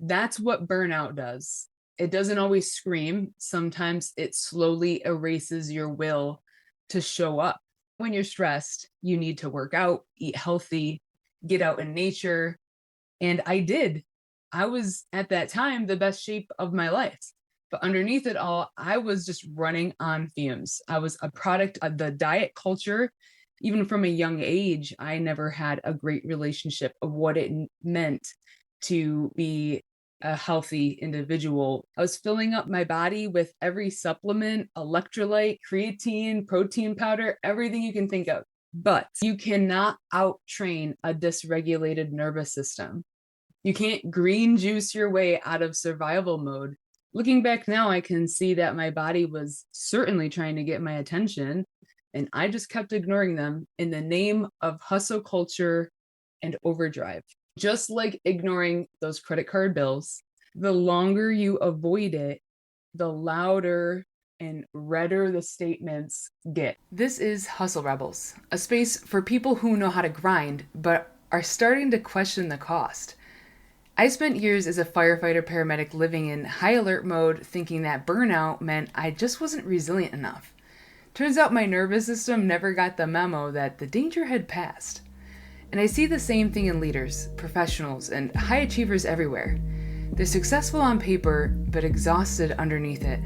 That's what burnout does. It doesn't always scream. Sometimes it slowly erases your will to show up. When you're stressed, you need to work out, eat healthy, get out in nature. And I did. I was at that time the best shape of my life. But underneath it all, I was just running on fumes. I was a product of the diet culture. Even from a young age, I never had a great relationship of what it meant to be a healthy individual. I was filling up my body with every supplement, electrolyte, creatine, protein powder, everything you can think of. But you cannot out-train a dysregulated nervous system. You can't green juice your way out of survival mode. Looking back now, I can see that my body was certainly trying to get my attention, and I just kept ignoring them in the name of hustle culture and overdrive. Just like ignoring those credit card bills, the longer you avoid it, the louder and redder the statements get. This is Hustle Rebels, a space for people who know how to grind, but are starting to question the cost. I spent years as a firefighter paramedic living in high alert mode, thinking that burnout meant I just wasn't resilient enough. Turns out my nervous system never got the memo that the danger had passed. And I see the same thing in leaders, professionals, and high achievers everywhere. They're successful on paper, but exhausted underneath it.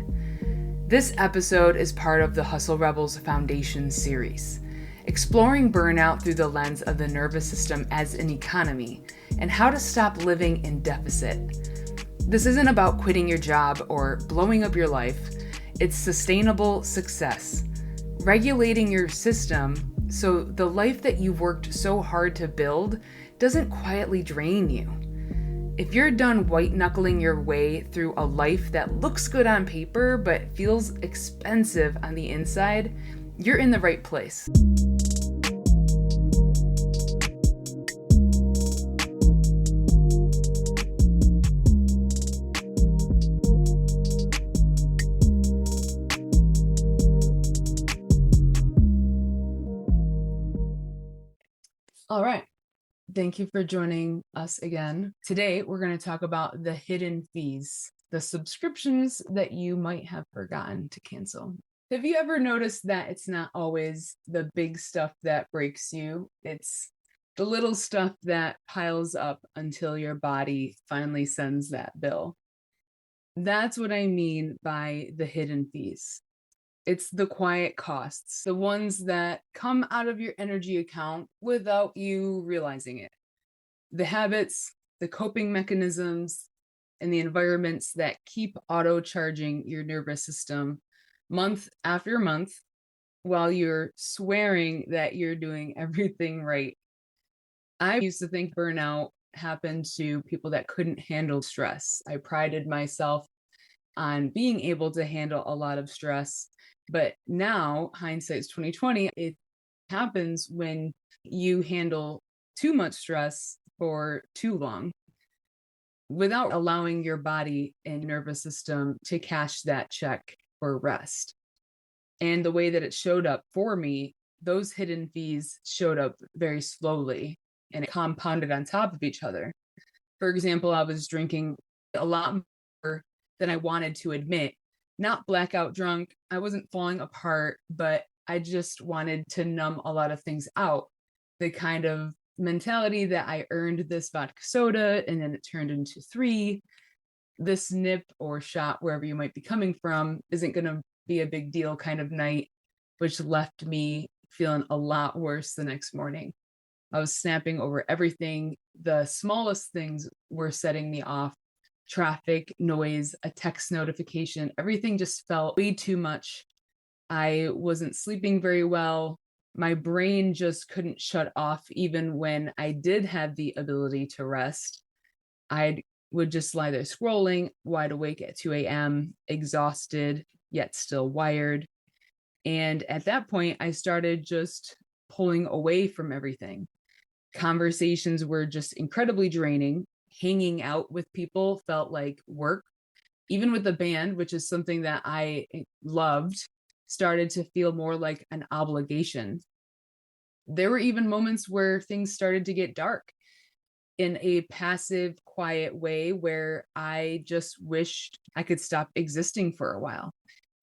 This episode is part of the Hustle Rebels Foundation series, exploring burnout through the lens of the nervous system as an economy and how to stop living in deficit. This isn't about quitting your job or blowing up your life. It's sustainable success, regulating your system so the life that you've worked so hard to build doesn't quietly drain you. If you're done white-knuckling your way through a life that looks good on paper but feels expensive on the inside, you're in the right place. All right. Thank you for joining us again. Today, we're going to talk about the hidden fees, the subscriptions that you might have forgotten to cancel. Have you ever noticed that it's not always the big stuff that breaks you? It's the little stuff that piles up until your body finally sends that bill. That's what I mean by the hidden fees. It's the quiet costs, the ones that come out of your energy account without you realizing it. The habits, the coping mechanisms, and the environments that keep auto-charging your nervous system month after month while you're swearing that you're doing everything right. I used to think burnout happened to people that couldn't handle stress. I prided myself on being able to handle a lot of stress. But now, hindsight's 2020, it happens when you handle too much stress for too long without allowing your body and nervous system to cash that check for rest. And the way that it showed up for me, those hidden fees showed up very slowly and it compounded on top of each other. For example, I was drinking a lot more than I wanted to admit. Not blackout drunk. I wasn't falling apart, but I just wanted to numb a lot of things out. The kind of mentality that I earned this vodka soda and then it turned into 3. This nip or shot, wherever you might be coming from, isn't going to be a big deal kind of night, which left me feeling a lot worse the next morning. I was snapping over everything. The smallest things were setting me off. Traffic, noise, a text notification, everything just felt way too much. I wasn't sleeping very well. My brain just couldn't shut off even when I did have the ability to rest. I would just lie there scrolling, wide awake at 2 a.m., exhausted, yet still wired. And at that point, I started just pulling away from everything. Conversations were just incredibly draining. Hanging out with people felt like work. Even with the band, which is something that I loved, started to feel more like an obligation. There were even moments where things started to get dark. in a passive, quiet way where I just wished I could stop existing for a while,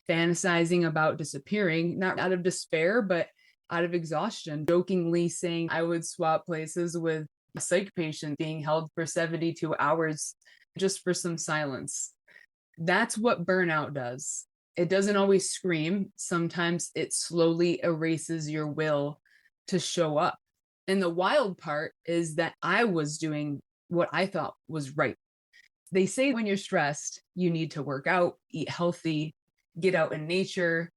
fantasizing about disappearing, not out of despair, but out of exhaustion, jokingly saying I would swap places with a psych patient being held for 72 hours just for some silence. That's what burnout does. It doesn't always scream. Sometimes it slowly erases your will to show up. And the wild part is that I was doing what I thought was right. They say when you're stressed, you need to work out, eat healthy, get out in nature.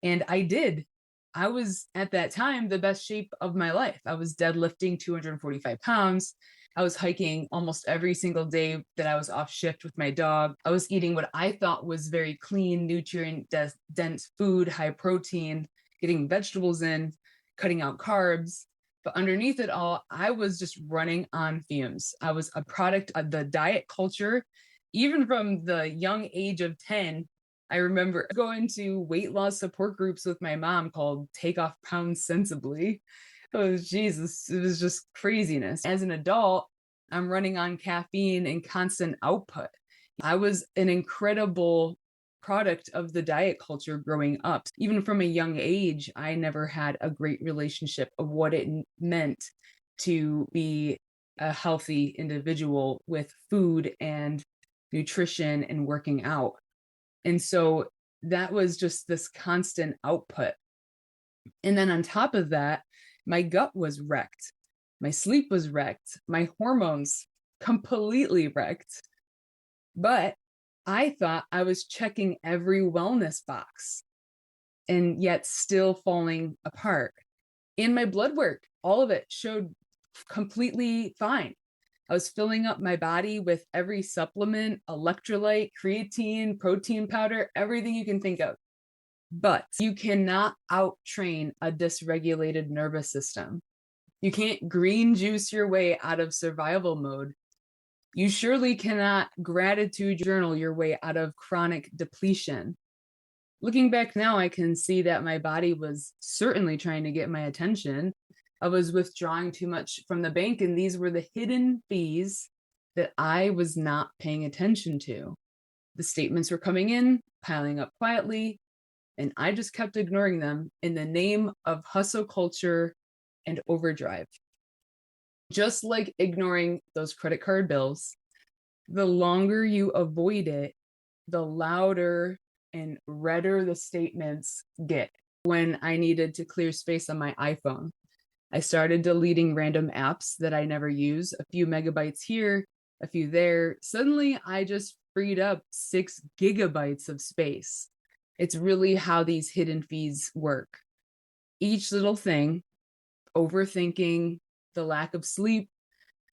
And I did. I was at that time the best shape of my life. I was deadlifting 245 pounds. I was hiking almost every single day that I was off shift with my dog. I was eating what I thought was very clean, nutrient dense food, high protein, getting vegetables in, cutting out carbs. But underneath it all, I was just running on fumes. I was a product of the diet culture. Even from the young age of 10, I remember going to weight loss support groups with my mom called Take Off Pounds Sensibly. Oh, Jesus, it was just craziness. As an adult, I'm running on caffeine and constant output. I was an incredible product of the diet culture growing up. Even from a young age, I never had a great relationship of what it meant to be a healthy individual with food and nutrition and working out. And so that was just this constant output. And then on top of that, my gut was wrecked. My sleep was wrecked. My hormones completely wrecked. But I thought I was checking every wellness box and yet still falling apart. In my blood work, all of it showed completely fine. I was filling up my body with every supplement, electrolyte, creatine, protein powder, everything you can think of. But you cannot out-train a dysregulated nervous system. You can't green juice your way out of survival mode. You surely cannot gratitude journal your way out of chronic depletion. Looking back now, I can see that my body was certainly trying to get my attention. I was withdrawing too much from the bank, and these were the hidden fees that I was not paying attention to. The statements were coming in, piling up quietly, and I just kept ignoring them in the name of hustle culture and overdrive. Just like ignoring those credit card bills, the longer you avoid it, the louder and redder the statements get. When I needed to clear space on my iPhone, I started deleting random apps that I never use, a few megabytes here, a few there. Suddenly, I just freed up 6 gigabytes of space. It's really how these hidden fees work. Each little thing, overthinking, the lack of sleep,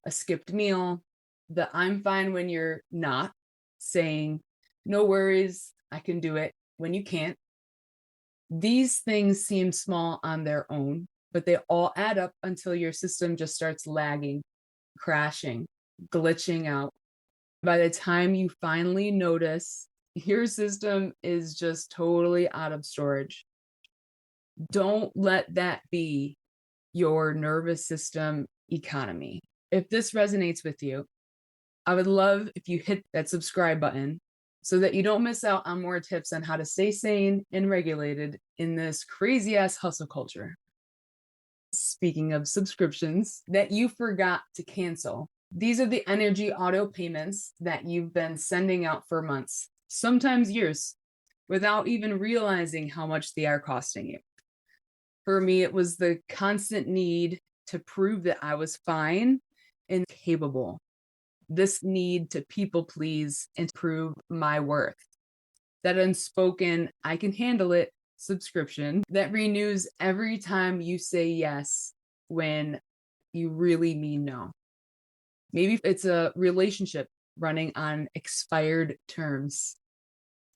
a skipped meal, the I'm fine when you're not, saying, no worries, I can do it when you can't. These things seem small on their own, but they all add up until your system just starts lagging, crashing, glitching out. By the time you finally notice, your system is just totally out of storage. Don't let that be your nervous system economy. If this resonates with you, I would love if you hit that subscribe button so that you don't miss out on more tips on how to stay sane and regulated in this crazy ass hustle culture. Speaking of subscriptions that you forgot to cancel, these are the energy auto payments that you've been sending out for months, sometimes years, without even realizing how much they are costing you. For me, it was the constant need to prove that I was fine and capable. This need to people please and prove my worth. That unspoken, I can handle it subscription that renews every time you say yes when you really mean no. Maybe it's a relationship running on expired terms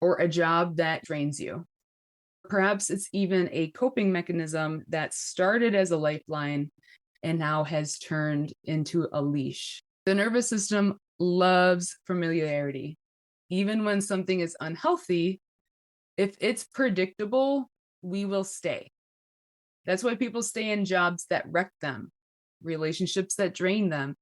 or a job that drains you. Perhaps it's even a coping mechanism that started as a lifeline and now has turned into a leash. The nervous system loves familiarity. Even when something is unhealthy, if it's predictable, we will stay. That's why people stay in jobs that wreck them, relationships that drain them,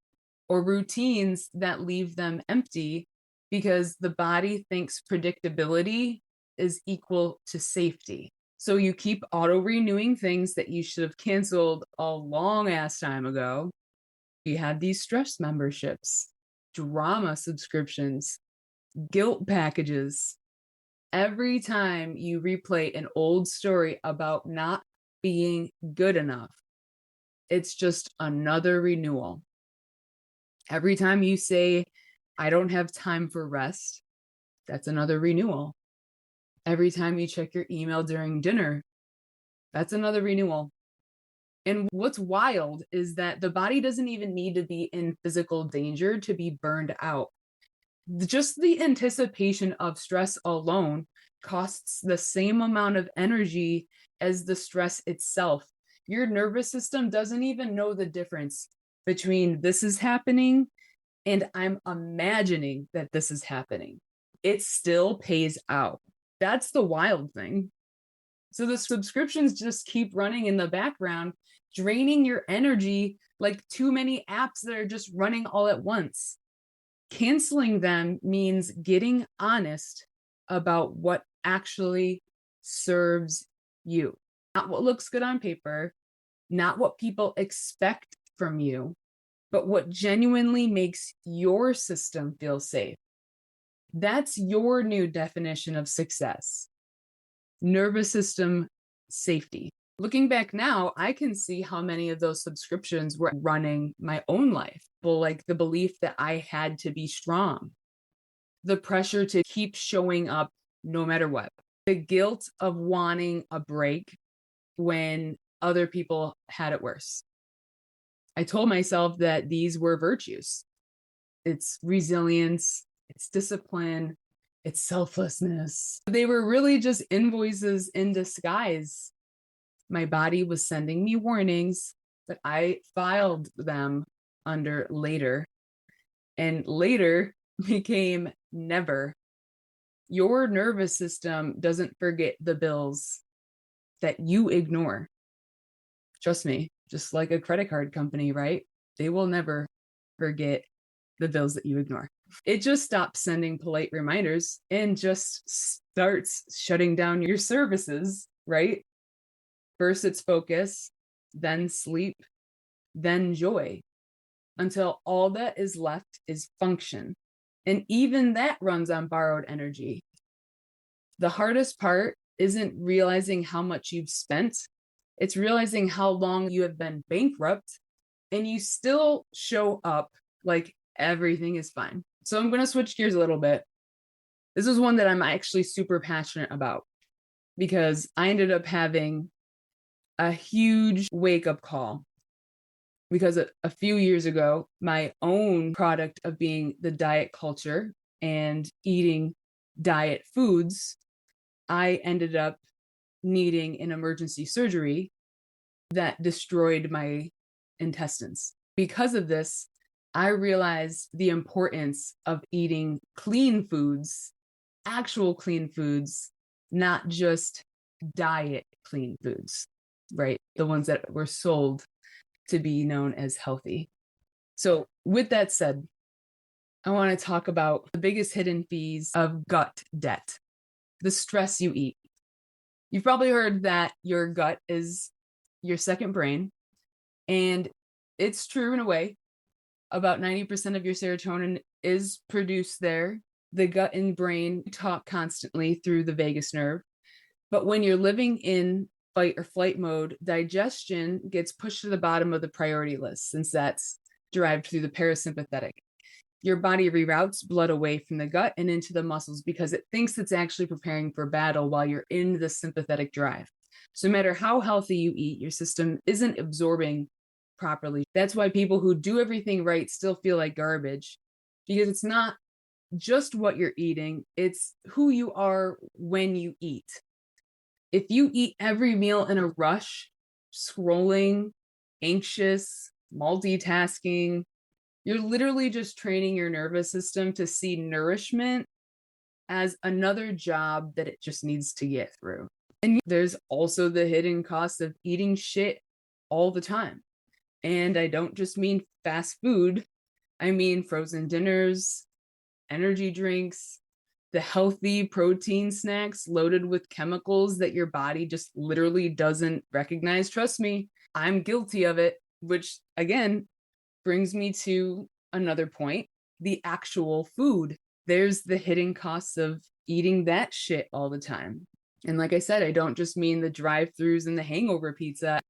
or routines that leave them empty because the body thinks predictability is equal to safety. So you keep auto renewing things that you should have canceled a long ass time ago. You had these stress memberships, drama subscriptions, guilt packages. Every time you replay an old story about not being good enough, it's just another renewal. Every time you say, I don't have time for rest, that's another renewal. Every time you check your email during dinner, that's another renewal. And what's wild is that the body doesn't even need to be in physical danger to be burned out. Just the anticipation of stress alone costs the same amount of energy as the stress itself. Your nervous system doesn't even know the difference between this is happening and I'm imagining that this is happening. It still pays out. That's the wild thing. So the subscriptions just keep running in the background, draining your energy like too many apps that are just running all at once. Canceling them means getting honest about what actually serves you, not what looks good on paper, not what people expect from you, but what genuinely makes your system feel safe. That's your new definition of success. Nervous system safety. Looking back now, I can see how many of those subscriptions were running my own life. Well, like the belief that I had to be strong, the pressure to keep showing up no matter what, the guilt of wanting a break when other people had it worse. I told myself that these were virtues. It's resilience, it's discipline, it's selflessness. They were really just invoices in disguise. My body was sending me warnings, but I filed them under later, and later became never. Your nervous system doesn't forget the bills that you ignore. Trust me, just like a credit card company, right? They will never forget the bills that you ignore. It just stops sending polite reminders and just starts shutting down your services, right? First it's focus, then sleep, then joy, until all that is left is function. And even that runs on borrowed energy. The hardest part isn't realizing how much you've spent. It's realizing how long you have been bankrupt and you still show up like everything is fine. So I'm going to switch gears a little bit. This is one that I'm actually super passionate about because I ended up having a huge wake-up call because a few years ago, my own product of being the diet culture and eating diet foods, I ended up needing an emergency surgery that destroyed my intestines. Because of this, I realized the importance of eating clean foods, actual clean foods, not just diet clean foods, right? The ones that were sold to be known as healthy. So with that said, I want to talk about the biggest hidden fees of gut debt, the stress you eat. You've probably heard that your gut is your second brain, and it's true in a way. About 90% of your serotonin is produced there. The gut and brain talk constantly through the vagus nerve. But when you're living in fight or flight mode, digestion gets pushed to the bottom of the priority list since that's derived through the parasympathetic. Your body reroutes blood away from the gut and into the muscles because it thinks it's actually preparing for battle while you're in the sympathetic drive. So no matter how healthy you eat, your system isn't absorbing properly. That's why people who do everything right still feel like garbage, because it's not just what you're eating, it's who you are when you eat. If you eat every meal in a rush, scrolling, anxious, multitasking, you're literally just training your nervous system to see nourishment as another job that it just needs to get through. And there's also the hidden cost of eating shit all the time. And I don't just mean fast food. I mean, frozen dinners, energy drinks, the healthy protein snacks loaded with chemicals that your body just literally doesn't recognize. Trust me, I'm guilty of it, which again brings me to another point, the actual food. There's the hidden costs of eating that shit all the time. And like I said, I don't just mean the drive-throughs and the hangover pizza,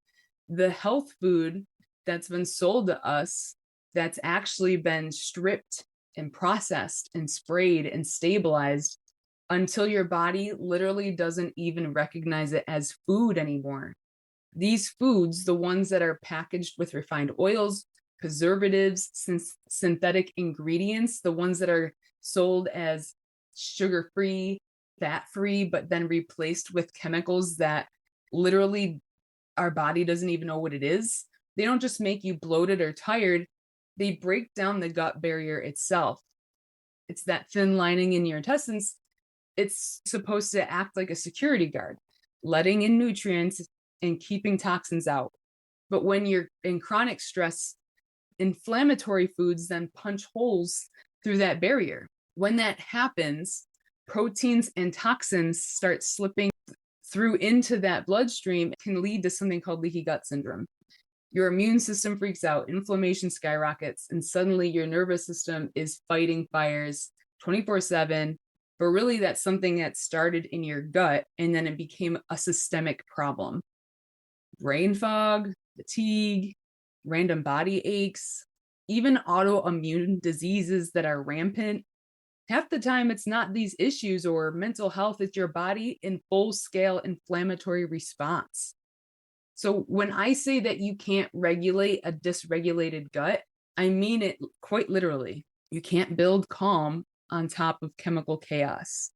the health food that's been sold to us that's actually been stripped and processed and sprayed and stabilized until your body literally doesn't even recognize it as food anymore. These foods, the ones that are packaged with refined oils, preservatives, synthetic ingredients, the ones that are sold as sugar-free, fat-free, but then replaced with chemicals that literally our body doesn't even know what it is. They don't just make you bloated or tired, they break down the gut barrier itself. It's that thin lining in your intestines. It's supposed to act like a security guard, letting in nutrients and keeping toxins out. But when you're in chronic stress, inflammatory foods then punch holes through that barrier. When that happens, proteins and toxins start slipping through into that bloodstream. It can lead to something called leaky gut syndrome. Your immune system freaks out, inflammation skyrockets, and suddenly your nervous system is fighting fires 24/7. But really, that's something that started in your gut, and then it became a systemic problem. Brain fog, fatigue, random body aches, even autoimmune diseases that are rampant. Half the time, it's not these issues or mental health, it's your body in full-scale inflammatory response. So when I say that you can't regulate a dysregulated gut, I mean it quite literally. You can't build calm on top of chemical chaos.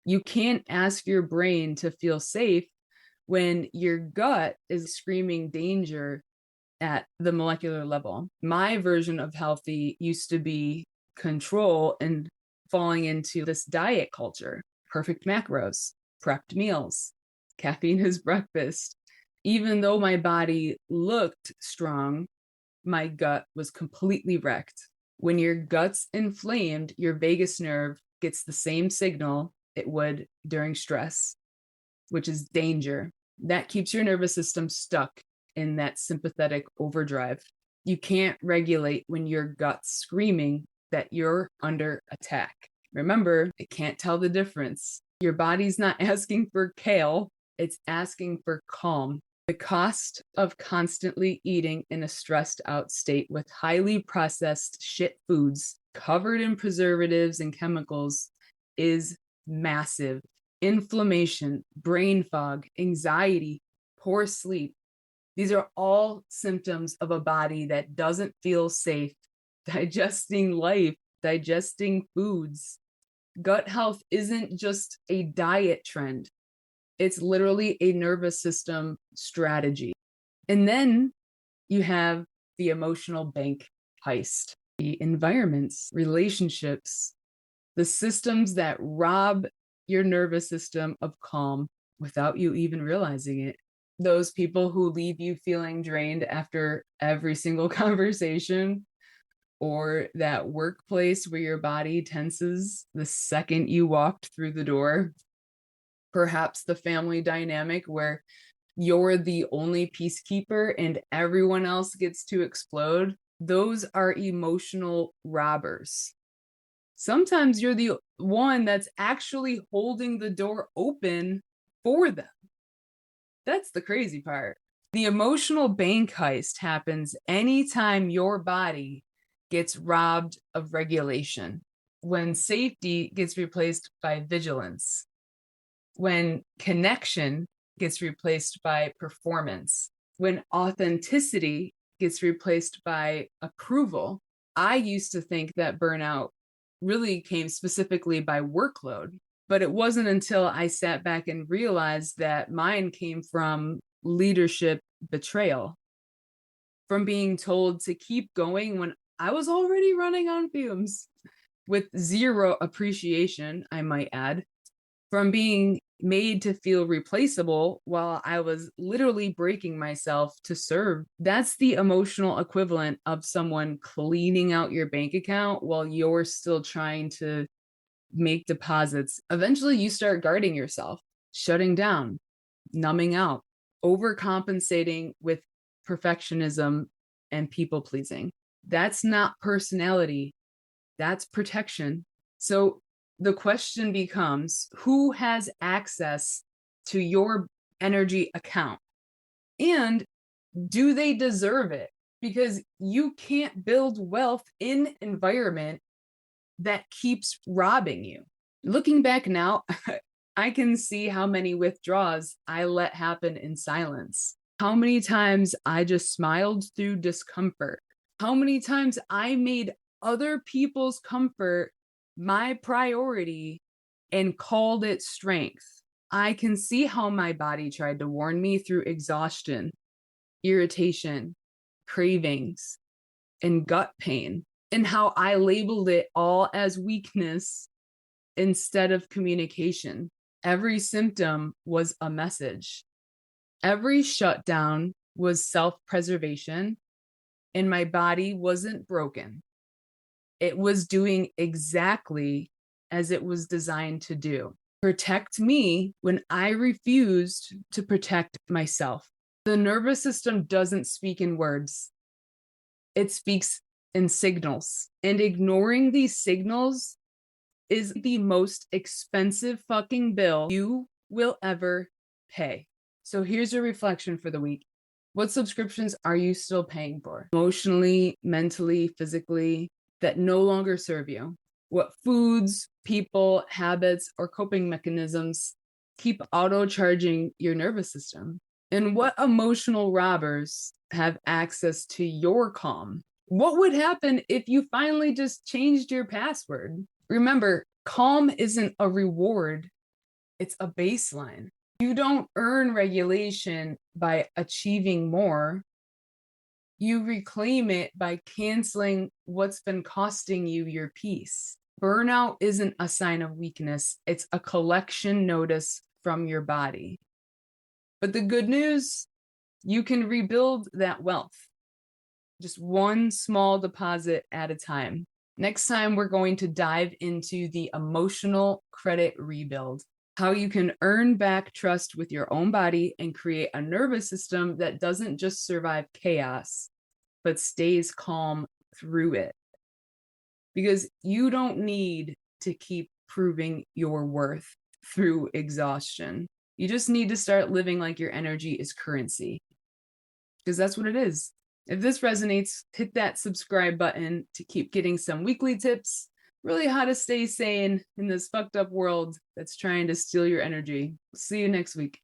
You can't ask your brain to feel safe when your gut is screaming danger at the molecular level. My version of healthy used to be control and falling into this diet culture, perfect macros, prepped meals, caffeine is breakfast. Even though my body looked strong, my gut was completely wrecked. When your gut's inflamed, your vagus nerve gets the same signal it would during stress, which is danger. That keeps your nervous system stuck in that sympathetic overdrive. You can't regulate when your gut's screaming that you're under attack. Remember, it can't tell the difference. Your body's not asking for kale, it's asking for calm. The cost of constantly eating in a stressed out state with highly processed shit foods covered in preservatives and chemicals is massive. Inflammation, brain fog, anxiety, poor sleep. These are all symptoms of a body that doesn't feel safe digesting life, digesting foods. Gut health isn't just a diet trend. It's literally a nervous system strategy. And then you have the emotional bank heist, the environments, relationships, the systems that rob your nervous system of calm without you even realizing it. Those people who leave you feeling drained after every single conversation, or that workplace where your body tenses the second you walked through the door. Perhaps the family dynamic where you're the only peacekeeper and everyone else gets to explode. Those are emotional robbers. Sometimes you're the one that's actually holding the door open for them. That's the crazy part. The emotional bank heist happens anytime your body gets robbed of regulation, when safety gets replaced by vigilance, when connection gets replaced by performance, when authenticity gets replaced by approval. I used to think that burnout really came specifically by workload, but it wasn't until I sat back and realized that mine came from leadership betrayal, from being told to keep going when I was already running on fumes, with zero appreciation, I might add, from being made to feel replaceable while I was literally breaking myself to serve. That's the emotional equivalent of someone cleaning out your bank account while you're still trying to make deposits. Eventually, you start guarding yourself, shutting down, numbing out, overcompensating with perfectionism and people pleasing. That's not personality, that's protection. So the question becomes, who has access to your energy account? And do they deserve it? Because you can't build wealth in an environment that keeps robbing you. Looking back now, I can see how many withdrawals I let happen in silence. How many times I just smiled through discomfort. How many times I made other people's comfort my priority and called it strength. I can see how my body tried to warn me through exhaustion, irritation, cravings, and gut pain, and how I labeled it all as weakness instead of communication. Every symptom was a message. Every shutdown was self-preservation, and my body wasn't broken. It was doing exactly as it was designed to do. Protect me when I refused to protect myself. The nervous system doesn't speak in words. It speaks in signals. And ignoring these signals is the most expensive fucking bill you will ever pay. So here's a reflection for the week. What subscriptions are you still paying for? Emotionally, mentally, physically, that no longer serve you? What foods, people, habits, or coping mechanisms keep auto-charging your nervous system? And what emotional robbers have access to your calm? What would happen if you finally just changed your password? Remember, calm isn't a reward, it's a baseline. You don't earn regulation by achieving more. You reclaim it by canceling what's been costing you your peace. Burnout isn't a sign of weakness, it's a collection notice from your body. But the good news, you can rebuild that wealth, just one small deposit at a time. Next time, we're going to dive into the emotional credit rebuild, how you can earn back trust with your own body and create a nervous system that doesn't just survive chaos, but stays calm through it. Because you don't need to keep proving your worth through exhaustion. You just need to start living like your energy is currency, because that's what it is. If this resonates, hit that subscribe button to keep getting some weekly tips, really how to stay sane in this fucked up world that's trying to steal your energy. See you next week.